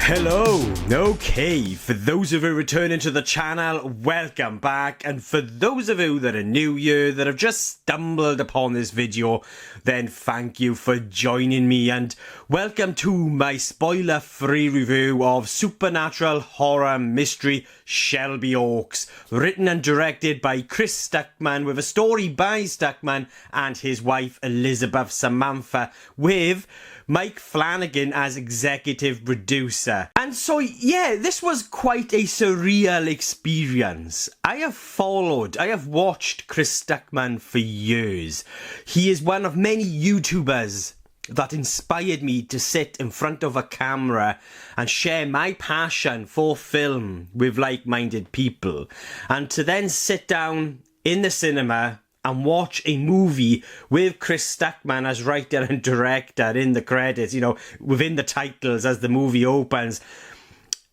Hello, okay, for those of you returning to the channel, welcome back, and for those of you that are new here, that have just stumbled upon this video, then thank you for joining me, and welcome to my spoiler-free review of supernatural horror mystery Shelby Oaks, written and directed by Chris Stuckman, with a story by Stuckman and his wife Elizabeth Samantha, with Mike Flanagan as executive producer. And so, yeah, this was quite a surreal experience. I have watched Chris Stuckman for years. He is one of many YouTubers that inspired me to sit in front of a camera and share my passion for film with like-minded people. And to then sit down in the cinema and watch a movie with Chris Stuckman as writer and director in the credits, you know, within the titles as the movie opens.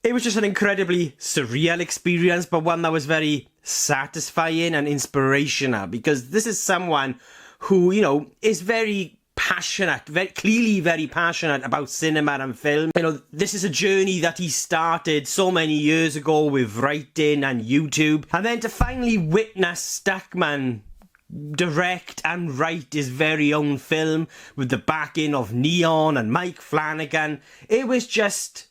It was just an incredibly surreal experience, but one that was very satisfying and inspirational, because this is someone who, you know, is very passionate, clearly very passionate about cinema and film. You know, this is a journey that he started so many years ago with writing and YouTube, and then to finally witness Stuckman direct and write his very own film with the backing of Neon and Mike Flanagan. It was just,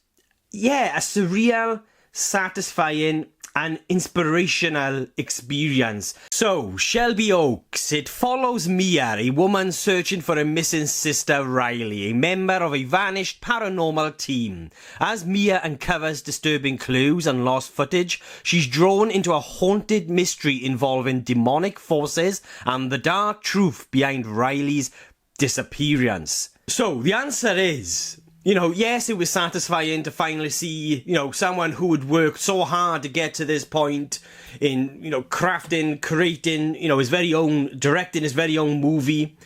yeah, a surreal, satisfying and inspirational experience. So, Shelby Oaks, it follows Mia, a woman searching for a missing sister Riley, a member of a vanished paranormal team. As Mia uncovers disturbing clues and lost footage, she's drawn into a haunted mystery involving demonic forces and the dark truth behind Riley's disappearance. So, the answer is, you know, yes, it was satisfying to finally see, you know, someone who had worked so hard to get to this point in, you know, crafting, creating, you know, his very own, directing his very own movie.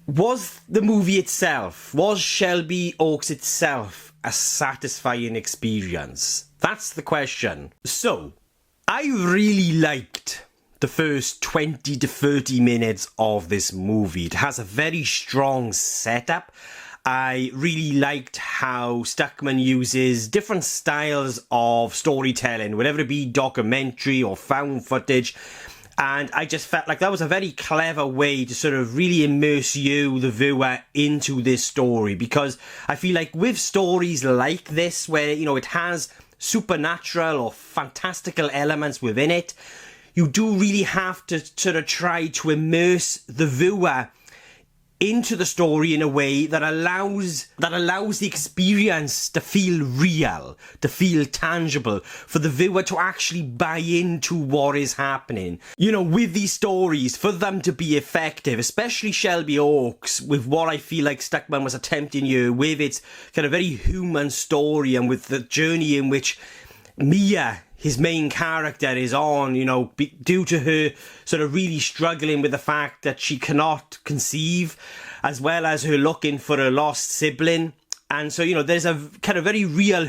Was the movie itself, was Shelby Oaks itself a satisfying experience? That's the question. So, I really liked the first 20 to 30 minutes of this movie. It has a very strong setup. I really liked how Stuckman uses different styles of storytelling, whether it be documentary or found footage. And I just felt like that was a very clever way to sort of really immerse you, the viewer, into this story. Because I feel like with stories like this, where, you know, it has supernatural or fantastical elements within it, you do really have to sort of try to immerse the viewer into the story in a way that allows the experience to feel real, to feel tangible, for the viewer to actually buy into what is happening. You know, with these stories, for them to be effective, especially Shelby Oaks, with what I feel like Stuckman was attempting here, with its kind of very human story and with the journey in which Mia, his main character, is on, you know, due to her sort of really struggling with the fact that she cannot conceive, as well as her looking for a lost sibling. And so, you know, there's a kind of very real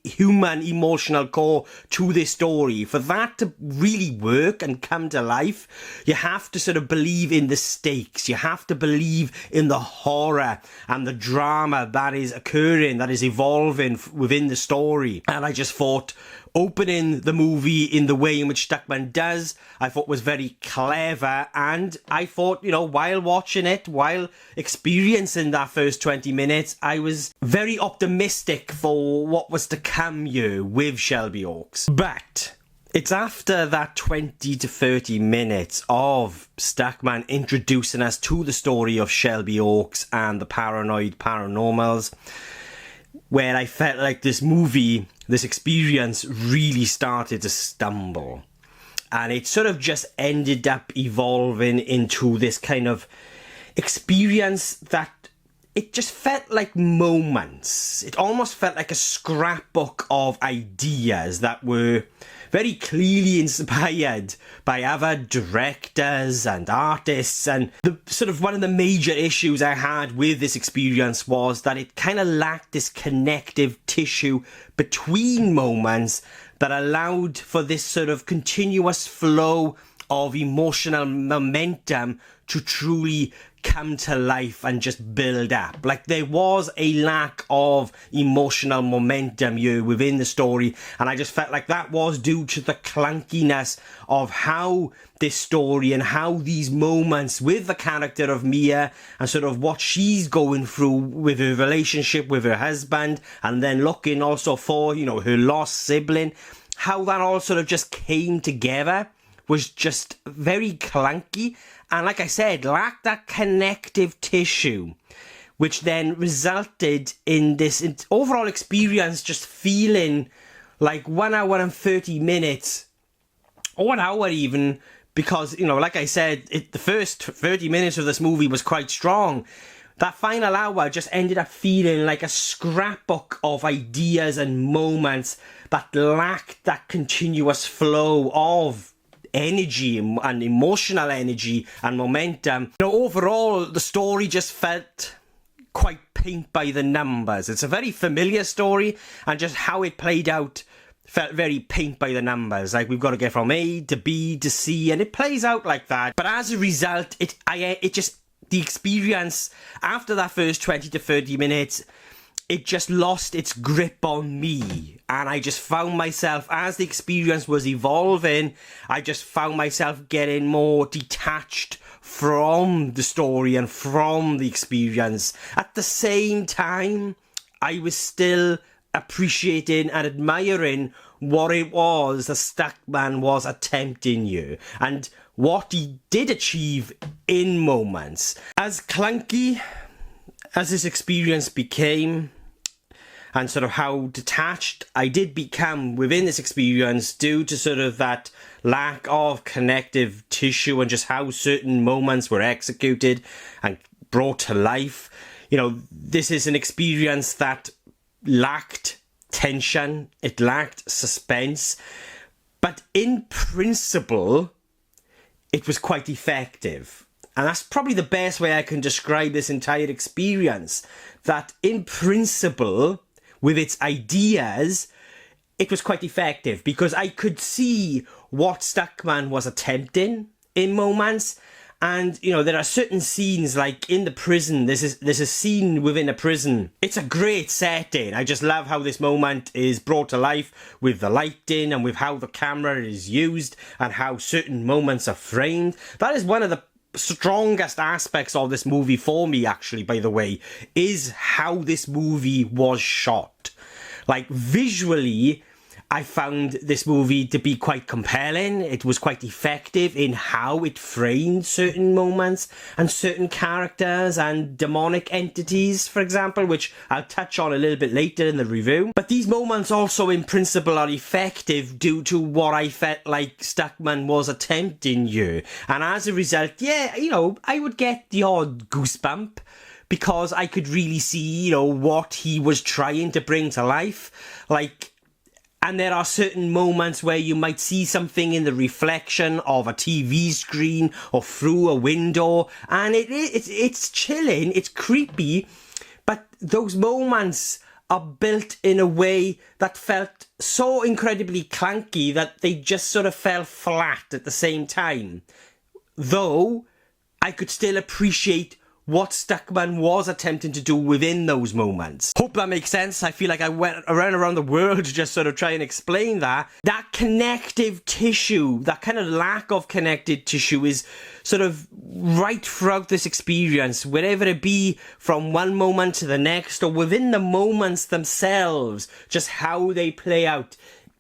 human emotional core to this story. For that to really work and come to life, you have to sort of believe in the stakes. You have to believe in the horror and the drama that is occurring, that is evolving within the story. And I just thought opening the movie in the way in which Stuckman does, I thought was very clever. And I thought, you know, while watching it, while experiencing that first 20 minutes, I was very optimistic for what was to come here with Shelby Oaks. But it's after that 20 to 30 minutes of Stuckman introducing us to the story of Shelby Oaks and the paranoid paranormals, where I felt like this movie, this experience, really started to stumble. And it sort of just ended up evolving into this kind of experience that it just felt like moments. It almost felt like a scrapbook of ideas that were very clearly inspired by other directors and artists. And the sort of one of the major issues I had with this experience was that it kind of lacked this connective tissue between moments that allowed for this sort of continuous flow of emotional momentum to truly come to life and just build up. Like, there was a lack of emotional momentum here within the story, and I just felt like that was due to the clunkiness of how this story and how these moments with the character of Mia and sort of what she's going through with her relationship with her husband, and then looking also for, you know, her lost sibling, how that all sort of just came together was just very clunky, and like I said, lacked that connective tissue, which then resulted in this overall experience just feeling like 1 hour and 30 minutes, or an hour even, because, you know, like I said, the first 30 minutes of this movie was quite strong. That final hour just ended up feeling like a scrapbook of ideas and moments that lacked that continuous flow of energy and emotional energy and momentum. You know, overall, the story just felt quite paint by the numbers. It's a very familiar story, and just how it played out felt very paint by the numbers. Like, we've got to get from A to B to C, and it plays out like that. But as a result, the experience after that first 20 to 30 minutes, it just lost its grip on me, and I just found myself, as the experience was evolving, I just found myself getting more detached from the story and from the experience. At the same time, I was still appreciating and admiring what it was the Stuckman was attempting here, and what he did achieve in moments. As clunky as this experience became, and sort of how detached I did become within this experience due to sort of that lack of connective tissue and just how certain moments were executed and brought to life, you know, this is an experience that lacked tension, it lacked suspense, but in principle, it was quite effective. And that's probably the best way I can describe this entire experience, that in principle, with its ideas, it was quite effective, because I could see what Stuckman was attempting in moments. And, you know, there are certain scenes, like in the prison, there's a scene within a prison. It's a great setting. I just love how this moment is brought to life with the lighting and with how the camera is used and how certain moments are framed. That is one of the strongest aspects of this movie for me, actually, by the way, is how this movie was shot. Like, visually, I found this movie to be quite compelling. It was quite effective in how it framed certain moments and certain characters and demonic entities, for example, which I'll touch on a little bit later in the review. But these moments also in principle are effective due to what I felt like Stuckman was attempting here. And as a result, yeah, you know, I would get the odd goosebump, because I could really see, you know, what he was trying to bring to life. Like, and there are certain moments where you might see something in the reflection of a TV screen or through a window, and it's chilling, it's creepy, but those moments are built in a way that felt so incredibly clunky that they just sort of fell flat at the same time. Though I could still appreciate what Stuckman was attempting to do within those moments. Hope that makes sense. I feel like I went around the world to just sort of try and explain that. That connective tissue, that kind of lack of connected tissue is sort of right throughout this experience, wherever it be, from one moment to the next, or within the moments themselves, just how they play out.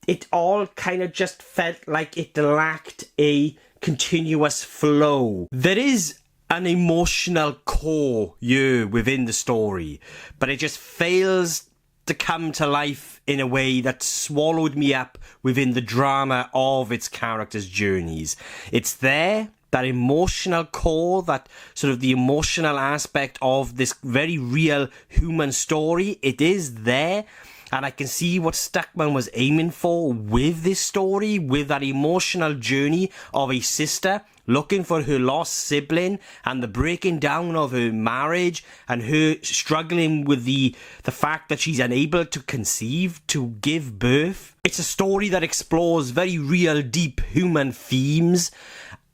It all kind of just felt like it lacked a continuous flow. There is an emotional core here within the story, but it just fails to come to life in a way that swallowed me up within the drama of its characters' journeys. It's there, that emotional core, that sort of the emotional aspect of this very real human story, it is there. And I can see what Stuckman was aiming for with this story, with that emotional journey of a sister looking for her lost sibling, and the breaking down of her marriage, and her struggling with the fact that she's unable to conceive, to give birth. It's a story that explores very real, deep human themes,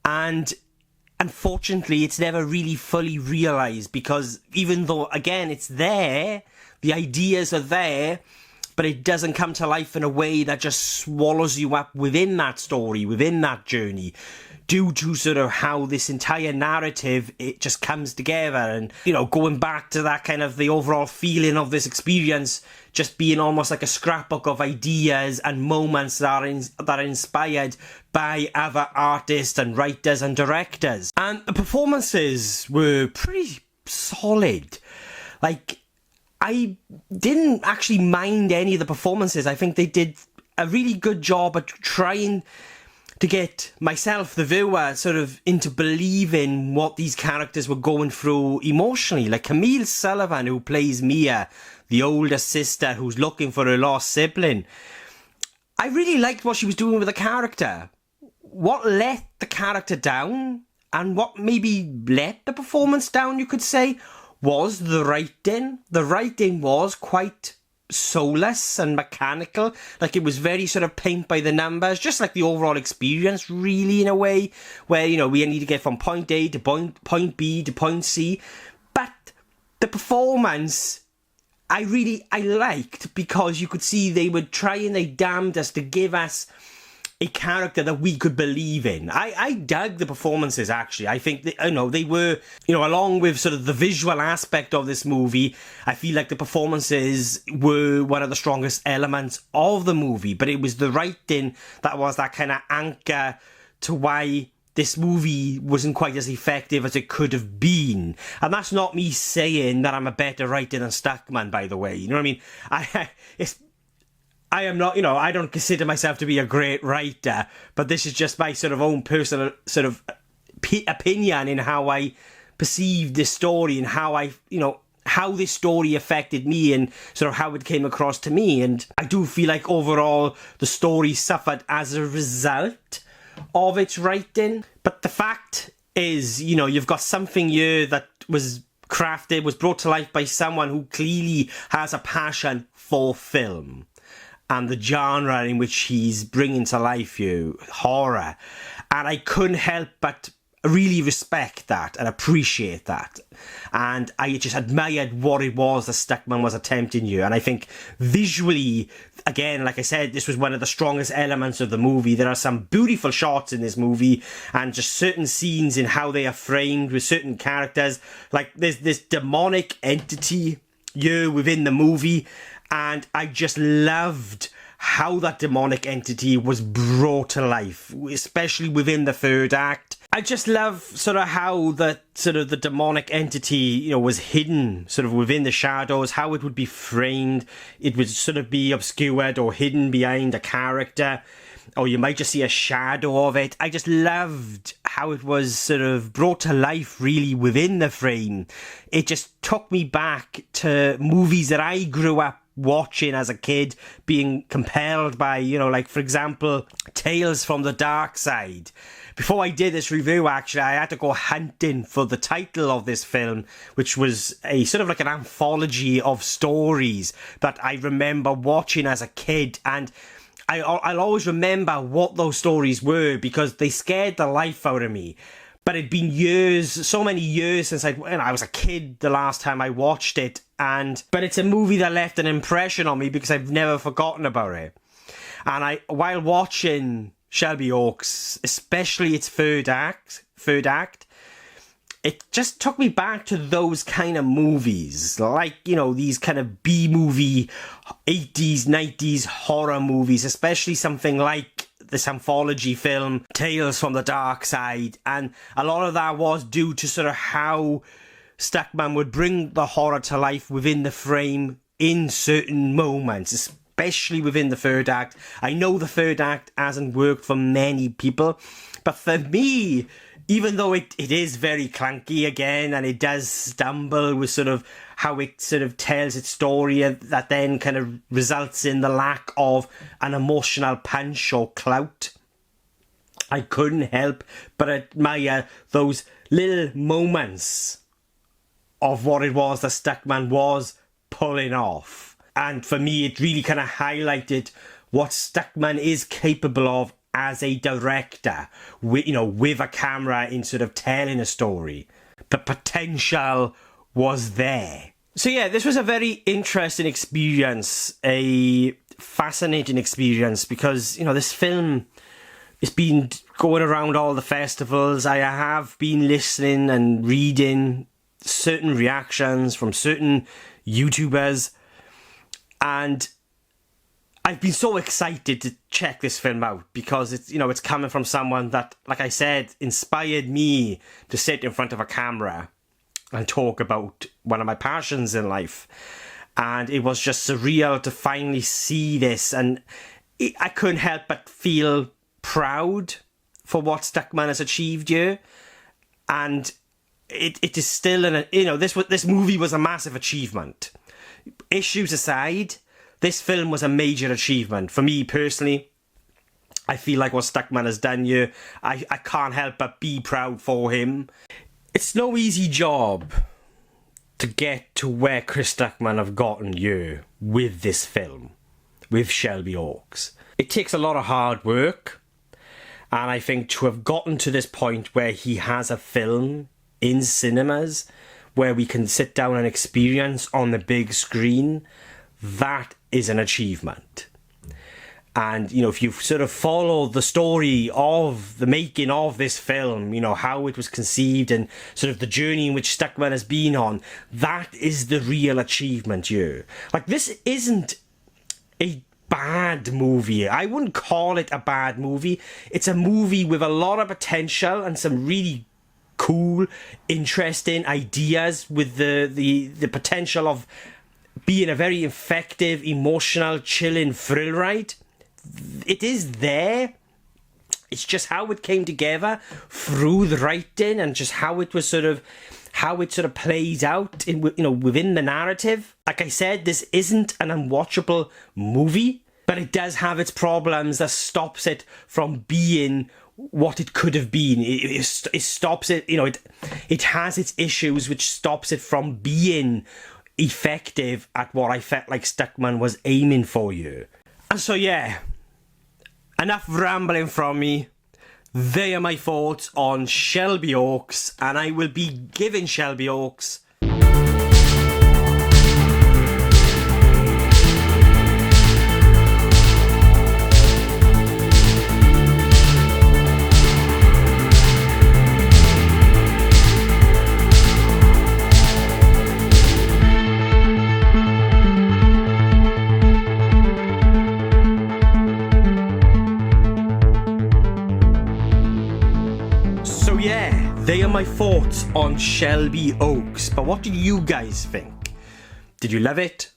and unfortunately, it's never really fully realised, because even though, again, it's there, the ideas are there, but it doesn't come to life in a way that just swallows you up within that story, within that journey, due to sort of how this entire narrative, it just comes together. And, you know, going back to that kind of the overall feeling of this experience just being almost like a scrapbook of ideas and moments that are inspired by other artists and writers and directors. And the performances were pretty solid. Like, I didn't actually mind any of the performances. I think they did a really good job at trying to get myself, the viewer, sort of into believing what these characters were going through emotionally. Like Camille Sullivan, who plays Mia, the older sister who's looking for her lost sibling. I really liked what she was doing with the character. What let the character down, and what maybe let the performance down, you could say, was the writing. The writing was quite soulless and mechanical. Like, it was very sort of paint by the numbers, just like the overall experience, really, in a way, where, you know, we need to get from point A to point B to point C. But the performance, I liked, because you could see they were trying their damnedest to give us a character that we could believe in. I dug the performances, actually. I think they were, you know, along with sort of the visual aspect of this movie, I feel like the performances were one of the strongest elements of the movie. But it was the writing that was that kind of anchor to why this movie wasn't quite as effective as it could have been. And that's not me saying that I'm a better writer than Stuckman, by the way. You know what I mean? I am not, you know, I don't consider myself to be a great writer, but this is just my sort of own personal sort of opinion in how I perceived this story, and how how this story affected me, and sort of how it came across to me. And I do feel like overall the story suffered as a result of its writing. But the fact is, you know, you've got something here that was crafted, was brought to life by someone who clearly has a passion for film and the genre in which he's bringing to life here, horror. And I couldn't help but really respect that and appreciate that. And I just admired what it was that Stuckman was attempting here. And I think visually, again, like I said, this was one of the strongest elements of the movie. There are some beautiful shots in this movie, and just certain scenes in how they are framed with certain characters. Like, there's this demonic entity here within the movie, and I just loved how that demonic entity was brought to life, especially within the third act. I just love sort of how the demonic entity, you know, was hidden sort of within the shadows, how it would be framed. It would sort of be obscured or hidden behind a character, or you might just see a shadow of it. I just loved how it was sort of brought to life really within the frame. It just took me back to movies that I grew up watching as a kid, being compelled by, you know, like, for example, Tales from the Dark Side. Before I did this review, actually, I had to go hunting for the title of this film, which was a sort of like an anthology of stories that I remember watching as a kid. And I'll always remember what those stories were, because they scared the life out of me. But it'd been years, so many years since I was a kid the last time I watched it. But it's a movie that left an impression on me, because I've never forgotten about it. And while watching Shelby Oaks, especially its third act, it just took me back to those kind of movies, like, you know, these kind of B-movie 80s, 90s horror movies, especially something like this anthology film, Tales from the Dark Side. And a lot of that was due to sort of how Stuckman would bring the horror to life within the frame in certain moments, especially within the third act. I know the third act hasn't worked for many people, but for me, even though it is very clunky again, and it does stumble with sort of how it sort of tells its story, that then kind of results in the lack of an emotional punch or clout, I couldn't help but admire those little moments of what it was that Stuckman was pulling off. And for me, it really kind of highlighted what Stuckman is capable of as a director, with, you know, with a camera in sort of telling a story. The potential was there. So yeah, this was a very interesting experience, a fascinating experience, because, you know, this film has been going around all the festivals. I have been listening and reading certain reactions from certain YouTubers, and I've been so excited to check this film out because it's, you know, it's coming from someone that, like I said, inspired me to sit in front of a camera and talk about one of my passions in life. And it was just surreal to finally see this, and I couldn't help but feel proud for what Stuckman has achieved here. And it is still this movie was a massive achievement. Issues aside, this film was a major achievement for me personally. I feel like what Stuckman has done here, I can't help but be proud for him. It's no easy job to get to where Chris Stuckman have gotten here with this film, with Shelby Oaks. It takes a lot of hard work, and I think to have gotten to this point where he has a film in cinemas where we can sit down and experience on the big screen, that is an achievement. And, you know, if you sort of follow the story of the making of this film, you know, how it was conceived and sort of the journey in which Stuckman has been on, that is the real achievement here. Like, this isn't a bad movie. I wouldn't call it a bad movie. It's a movie with a lot of potential and some really cool, interesting ideas, with the potential of being a very effective, emotional, chilling thrill ride. It is there. It's just how it came together through the writing and just how it sort of plays out in, you know, within the narrative. Like I said, this isn't an unwatchable movie, but it does have its problems that stops it from being what it could have been. It stops it, you know, it has its issues which stops it from being effective at what I felt like Stuckman was aiming for you. And so yeah, enough rambling from me. They are my thoughts on Shelby Oaks, and I will be giving Shelby Oaks They are my thoughts on Shelby Oaks, but what do you guys think? Did you love it?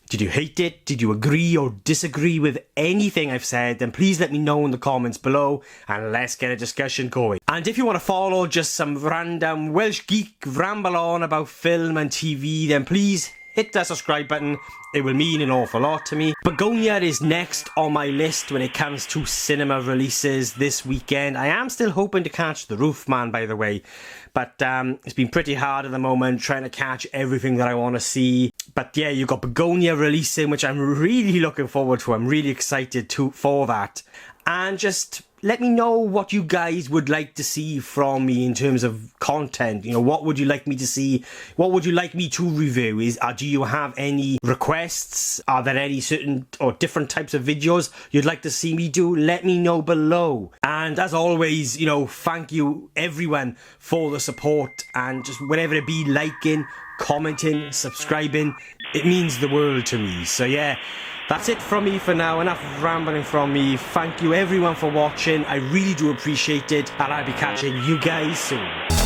Did you hate it? Did you agree or disagree with anything I've said? Then please let me know in the comments below and let's get a discussion going. And if you want to follow just some random Welsh geek ramble on about film and TV, then please hit that subscribe button. It will mean an awful lot to me. Begonia is next on my list when it comes to cinema releases this weekend. I am still hoping to catch The Roof Man, by the way, but it's been pretty hard at the moment trying to catch everything that I want to see. But yeah, you've got Begonia releasing, which I'm really looking forward to. I'm really excited for that. And just let me know what you guys would like to see from me in terms of content. You know, what would you like me to see? What would you like me to review? Do you have any requests? Are there any certain or different types of videos you'd like to see me do? Let me know below. And as always, you know, thank you everyone for the support, and just whatever it be, liking, commenting, subscribing, it means the world to me. So yeah, that's it from me for now. Enough rambling from me. Thank you everyone for watching. I really do appreciate it, and I'll be catching you guys soon.